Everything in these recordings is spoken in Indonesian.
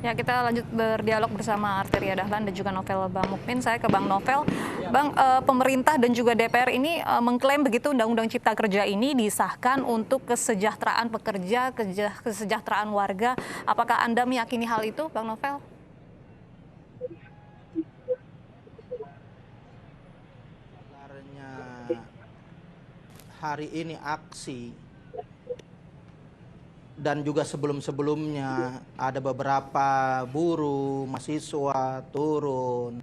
Ya, kita lanjut berdialog bersama Arteria Dahlan dan juga Novel Bang Mukmin. Saya ke Bang Novel. Bang, pemerintah dan juga DPR ini mengklaim begitu Undang-Undang Cipta Kerja ini disahkan untuk kesejahteraan pekerja, kesejahteraan warga. Apakah Anda meyakini hal itu, Bang Novel? Sebenarnya hari ini aksi dan juga sebelum-sebelumnya ada beberapa buruh, mahasiswa turun,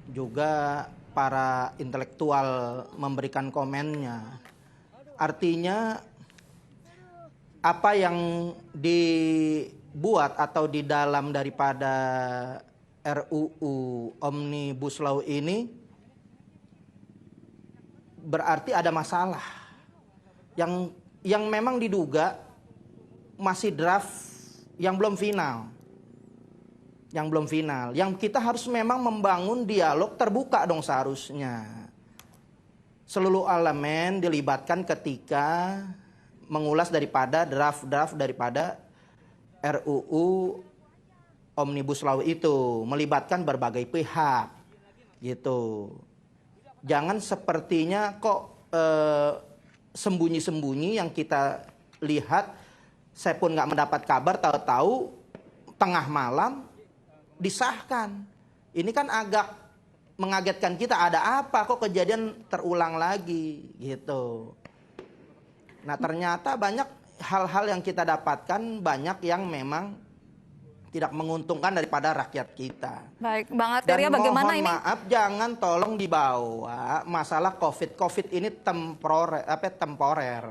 juga para intelektual memberikan komennya. Artinya apa yang dibuat atau di dalam daripada RUU Omnibus Law ini berarti ada masalah yang memang diduga masih draft yang belum final. Yang kita harus memang membangun dialog terbuka dong seharusnya. Seluruh elemen dilibatkan ketika mengulas daripada draft daripada RUU Omnibus Law itu, melibatkan berbagai pihak gitu. Jangan sepertinya kok sembunyi-sembunyi yang kita lihat. Saya pun nggak mendapat kabar, tahu-tahu tengah malam disahkan. Ini kan agak mengagetkan kita, ada apa kok kejadian terulang lagi gitu. Nah ternyata banyak hal-hal yang kita dapatkan, banyak yang memang tidak menguntungkan daripada rakyat kita. Baik, Bang Arteria, bagaimana ini? Dan mohon maaf, jangan tolong dibawa masalah COVID ini temporer,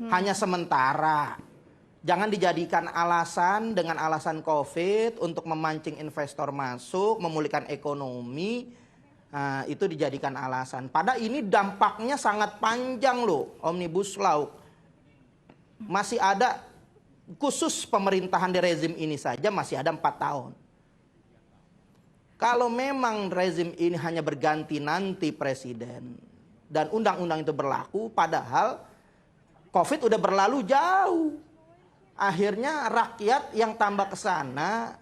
hanya sementara. Jangan dijadikan alasan dengan alasan COVID untuk memancing investor masuk, memulihkan ekonomi, itu dijadikan alasan. Padahal ini dampaknya sangat panjang loh, Omnibus Law. Masih ada, khusus pemerintahan di rezim ini saja masih ada 4 tahun. Kalau memang rezim ini hanya berganti nanti presiden dan undang-undang itu berlaku, padahal COVID udah berlalu jauh. Akhirnya rakyat yang tambah ke sana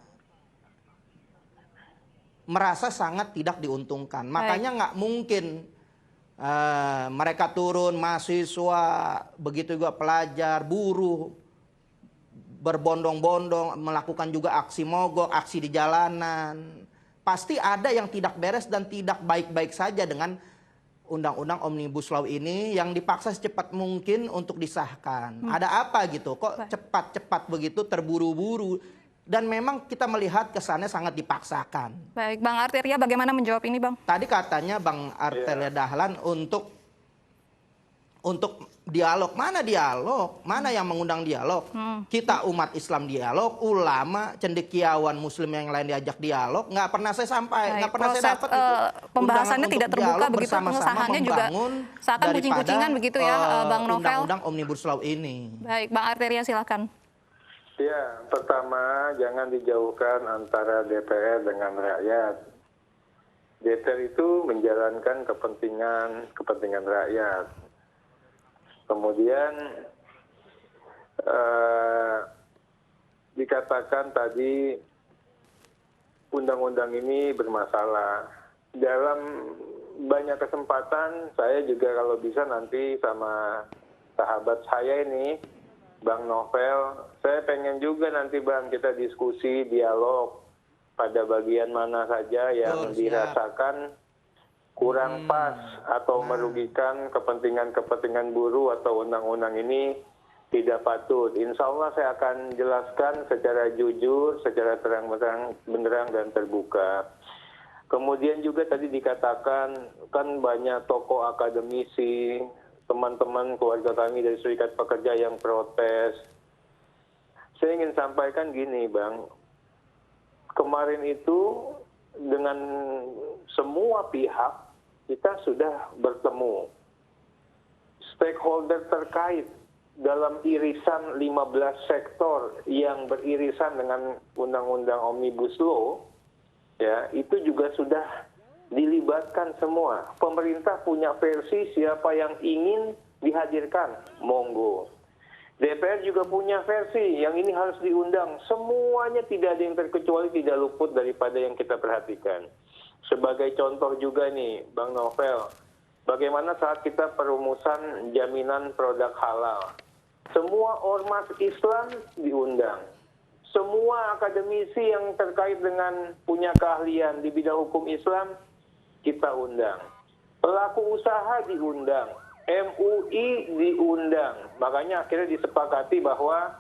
merasa sangat tidak diuntungkan. Makanya nggak mungkin mereka turun, mahasiswa, begitu juga pelajar, buruh, berbondong-bondong, melakukan juga aksi mogok, aksi di jalanan. Pasti ada yang tidak beres dan tidak baik-baik saja dengan Undang-Undang Omnibus Law ini yang dipaksa secepat mungkin untuk disahkan. Ada apa gitu? Kok cepat-cepat begitu, terburu-buru? Dan memang kita melihat kesannya sangat dipaksakan. Baik, Bang Arteria, bagaimana menjawab ini, Bang? Tadi katanya Bang Arteria Dahlan untuk dialog. Mana dialog? Mana yang mengundang dialog? Kita umat Islam dialog, ulama, cendekiawan muslim yang lain diajak dialog. Nggak pernah saya sampai, nggak pernah saya dapat itu. Pembahasannya tidak terbuka begitu, pengesahannya juga seakan kucing-kucingan begitu ya, Bang Novel. Undang-undang Omnibus Law ini. Baik, Bang Arteria silakan. Ya, pertama jangan dijauhkan antara DPR dengan rakyat. DPR itu menjalankan kepentingan rakyat. Kemudian dikatakan tadi undang-undang ini bermasalah. Dalam banyak kesempatan saya juga kalau bisa nanti sama sahabat saya ini, Bang Novel, saya pengen juga nanti Bang kita diskusi, dialog pada bagian mana saja yang dirasakan kurang pas atau merugikan kepentingan buruh atau undang-undang ini tidak patut. Insya Allah saya akan jelaskan secara jujur, secara terang benderang dan terbuka. Kemudian juga tadi dikatakan kan banyak tokoh akademisi, teman-teman keluarga kami dari Serikat Pekerja yang protes. Saya ingin sampaikan gini Bang, kemarin itu dengan semua pihak kita sudah bertemu. Stakeholder terkait dalam irisan 15 sektor yang beririsan dengan Undang-Undang Omnibus Law, ya itu juga sudah dilibatkan semua. Pemerintah punya versi siapa yang ingin dihadirkan, monggo. DPR juga punya versi, yang ini harus diundang. Semuanya tidak ada yang terkecuali, tidak luput daripada yang kita perhatikan. Sebagai contoh juga nih, Bang Novel, bagaimana saat kita perumusan jaminan produk halal. Semua ormas Islam diundang. Semua akademisi yang terkait dengan punya keahlian di bidang hukum Islam, kita undang. Pelaku usaha diundang. MUI diundang. Makanya akhirnya disepakati bahwa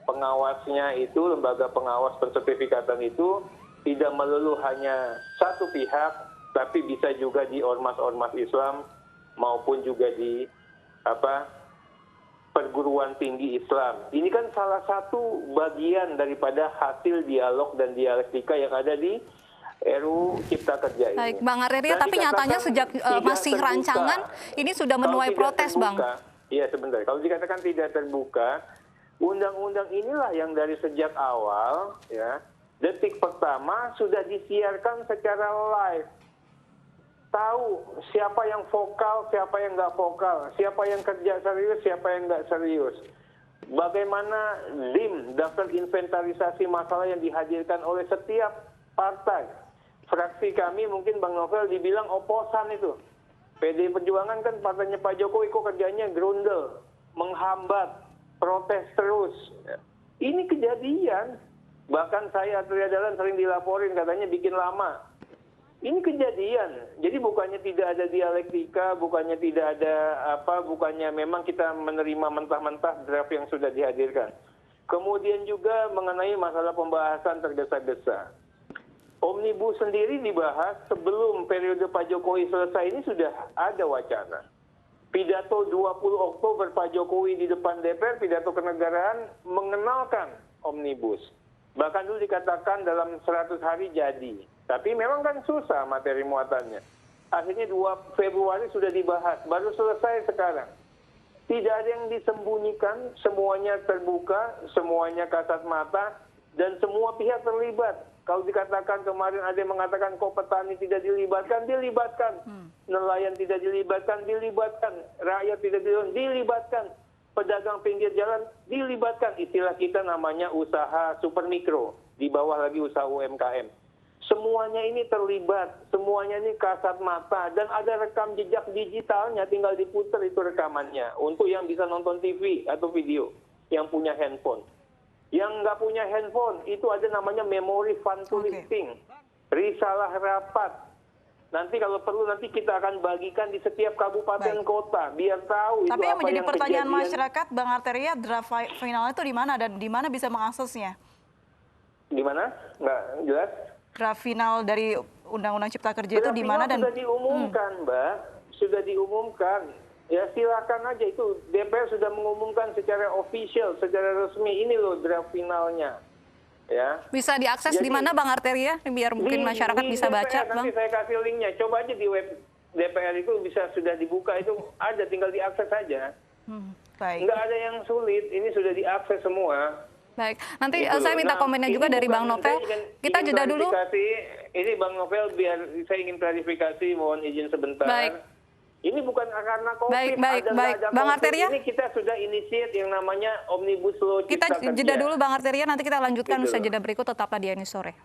pengawasnya itu, lembaga pengawas pensertifikatan itu tidak melulu hanya satu pihak, tapi bisa juga di ormas-ormas Islam maupun juga di perguruan tinggi Islam. Ini kan salah satu bagian daripada hasil dialog dan dialektika yang ada di RUU Cipta Kerja ini. Baik, Bang Arteria, tapi nyatanya sejak masih terbuka. rancangan ini sudah menuai protes, terbuka, Bang. Iya, sebentar. Kalau dikatakan tidak terbuka, undang-undang inilah yang dari sejak awal, ya, detik pertama sudah disiarkan secara live. Tahu siapa yang vokal, siapa yang nggak vokal, siapa yang kerja serius, siapa yang nggak serius. Bagaimana DIM, daftar inventarisasi masalah yang dihadirkan oleh setiap partai. Fraksi kami mungkin Bang Novel dibilang oposan itu. PDI Perjuangan kan partainya Pak Jokowi kok kerjanya grundel, menghambat, protes terus. Ini kejadian. Bahkan saya Arteria Dahlan sering dilaporin katanya bikin lama. Ini kejadian. Jadi bukannya tidak ada dialektika, bukannya tidak ada bukannya memang kita menerima mentah-mentah draft yang sudah dihadirkan. Kemudian juga mengenai masalah pembahasan tergesa-gesa. Omnibus sendiri dibahas sebelum periode Pak Jokowi selesai, ini sudah ada wacana. Pidato 20 Oktober Pak Jokowi di depan DPR, pidato kenegaraan mengenalkan Omnibus. Bahkan dulu dikatakan dalam 100 hari jadi. Tapi memang kan susah materi muatannya. Akhirnya 2 Februari sudah dibahas, baru selesai sekarang. Tidak ada yang disembunyikan, semuanya terbuka, semuanya kasat mata, dan semua pihak terlibat. Kalau dikatakan kemarin ada yang mengatakan kok petani tidak dilibatkan, dilibatkan. Nelayan tidak dilibatkan, dilibatkan. Rakyat tidak dilibatkan. Pedagang pinggir jalan dilibatkan. Istilah kita namanya usaha super mikro. Di bawah lagi usaha UMKM. Semuanya ini terlibat. Semuanya ini kasat mata. Dan ada rekam jejak digitalnya, tinggal diputar itu rekamannya. Untuk yang bisa nonton TV atau video. Yang punya handphone. Yang nggak punya handphone, itu ada namanya memori fund to listing. Risalah rapat. Nanti kalau perlu nanti kita akan bagikan di setiap kabupaten kota. Biar tahu tapi itu yang apa menjadi yang pertanyaan kejadian. masyarakat, Bang Arteria, draft finalnya itu di mana dan di mana bisa mengaksesnya? Di mana? Nggak jelas. Draft final dari Undang-Undang Cipta Kerja itu di mana dan sudah diumumkan, Mbak. Sudah diumumkan. Ya silakan aja, itu DPR sudah mengumumkan secara official, secara resmi, ini loh draft finalnya. Ya. Bisa diakses di mana, Bang Arteria? Biar mungkin masyarakat bisa DPR, baca, Bang. nanti saya kasih linknya. Coba aja di web DPR itu bisa sudah dibuka, itu ada, tinggal diakses saja. baik. Nggak ada yang sulit, ini sudah diakses semua. Baik, nanti Gitu saya loh. minta komennya juga dari Bang Novel. Kita jeda dulu. Ini Bang Novel, biar saya ingin klarifikasi, mohon izin sebentar. Baik. Ini bukan karena COVID. Baik. Ada Bang COVID. Arteria? Ini kita sudah initiate yang namanya Omnibus Law Cipta Kita Kerja. jeda dulu, Bang Arteria. Nanti kita lanjutkan Gitu usai loh. jeda berikut. Tetaplah di Eni Sore.